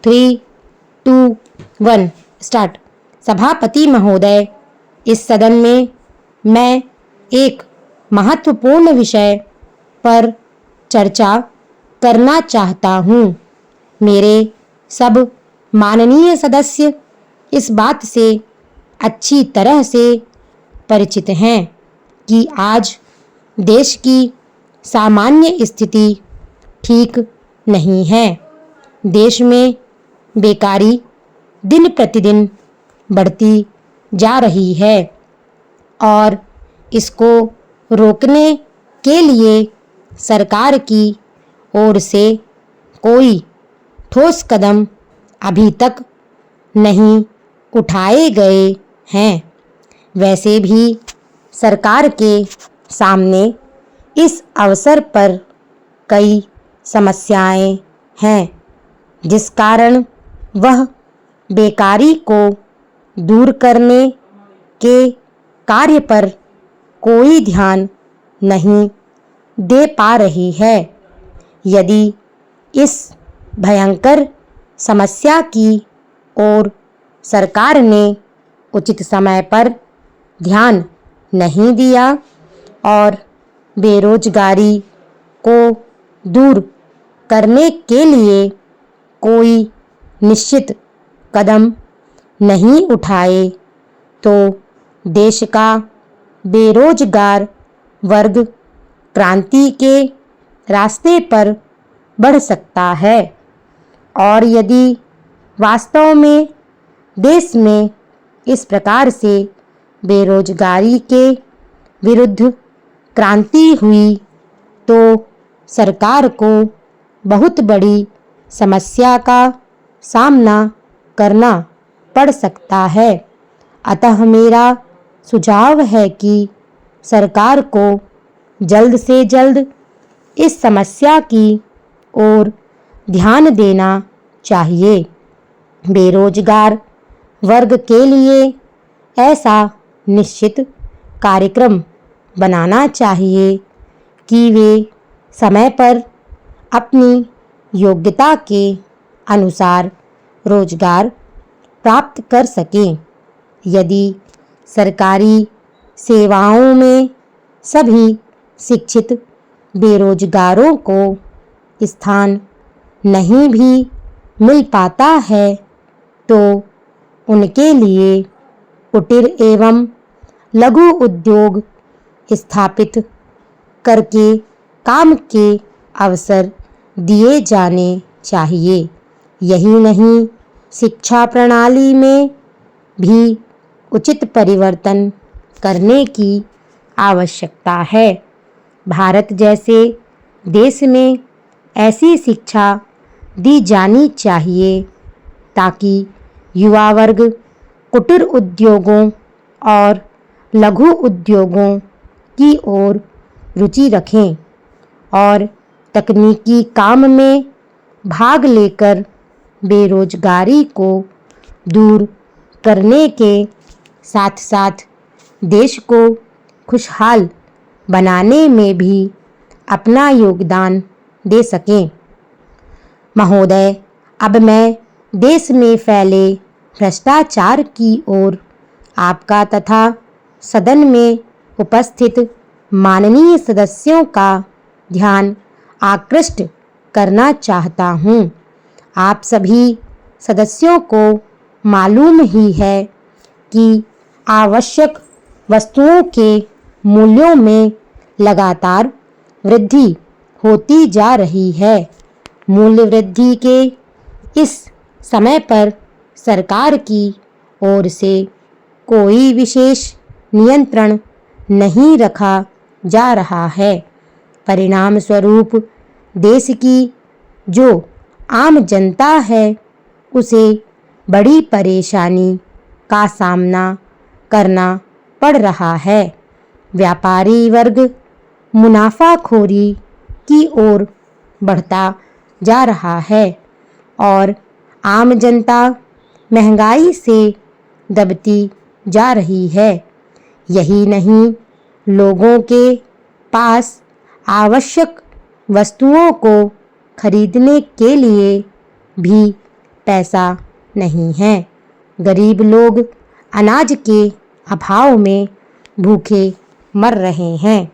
3, 2, 1 start. सभापति महोदय, इस सदन में मैं एक महत्वपूर्ण विषय पर चर्चा करना चाहता हूँ। मेरे सब माननीय सदस्य इस बात से अच्छी तरह से परिचित हैं कि आज देश की सामान्य स्थिति ठीक नहीं है। देश में बेकारी दिन प्रतिदिन बढ़ती जा रही है और इसको रोकने के लिए सरकार की ओर से कोई ठोस कदम अभी तक नहीं उठाए गए हैं। वैसे भी सरकार के सामने इस अवसर पर कई समस्याएं हैं, जिस कारण वह बेकारी को दूर करने के कार्य पर कोई ध्यान नहीं दे पा रही है। यदि इस भयंकर समस्या की ओर सरकार ने उचित समय पर ध्यान नहीं दिया और बेरोजगारी को दूर करने के लिए कोई निश्चित कदम नहीं उठाए, तो देश का बेरोजगार वर्ग क्रांति के रास्ते पर बढ़ सकता है। और यदि वास्तव में देश में इस प्रकार से बेरोजगारी के विरुद्ध क्रांति हुई, तो सरकार को बहुत बड़ी समस्या का सामना करना पड़ सकता है। अतः मेरा सुझाव है कि सरकार को जल्द से जल्द इस समस्या की ओर ध्यान देना चाहिए। बेरोजगार वर्ग के लिए ऐसा निश्चित कार्यक्रम बनाना चाहिए कि वे समय पर अपनी योग्यता के अनुसार रोजगार प्राप्त कर सकें। यदि सरकारी सेवाओं में सभी शिक्षित बेरोजगारों को स्थान नहीं भी मिल पाता है, तो उनके लिए कुटीर एवं लघु उद्योग स्थापित करके काम के अवसर दिए जाने चाहिए। यही नहीं, शिक्षा प्रणाली में भी उचित परिवर्तन करने की आवश्यकता है। भारत जैसे देश में ऐसी शिक्षा दी जानी चाहिए ताकि युवा वर्ग कुटीर उद्योगों और लघु उद्योगों की ओर रुचि रखें और तकनीकी काम में भाग लेकर बेरोजगारी को दूर करने के साथ साथ देश को खुशहाल बनाने में भी अपना योगदान दे सकें। महोदय, अब मैं देश में फैले भ्रष्टाचार की ओर आपका तथा सदन में उपस्थित माननीय सदस्यों का ध्यान आकृष्ट करना चाहता हूँ। आप सभी सदस्यों को मालूम ही है कि आवश्यक वस्तुओं के मूल्यों में लगातार वृद्धि होती जा रही है। मूल्य वृद्धि के इस समय पर सरकार की ओर से कोई विशेष नियंत्रण नहीं रखा जा रहा है। परिणाम स्वरूप देश की जो आम जनता है, उसे बड़ी परेशानी का सामना करना पड़ रहा है। व्यापारी वर्ग मुनाफाखोरी की ओर बढ़ता जा रहा है और आम जनता महंगाई से दबती जा रही है। यही नहीं, लोगों के पास आवश्यक वस्तुओं को खरीदने के लिए भी पैसा नहीं है। गरीब लोग अनाज के अभाव में भूखे मर रहे हैं।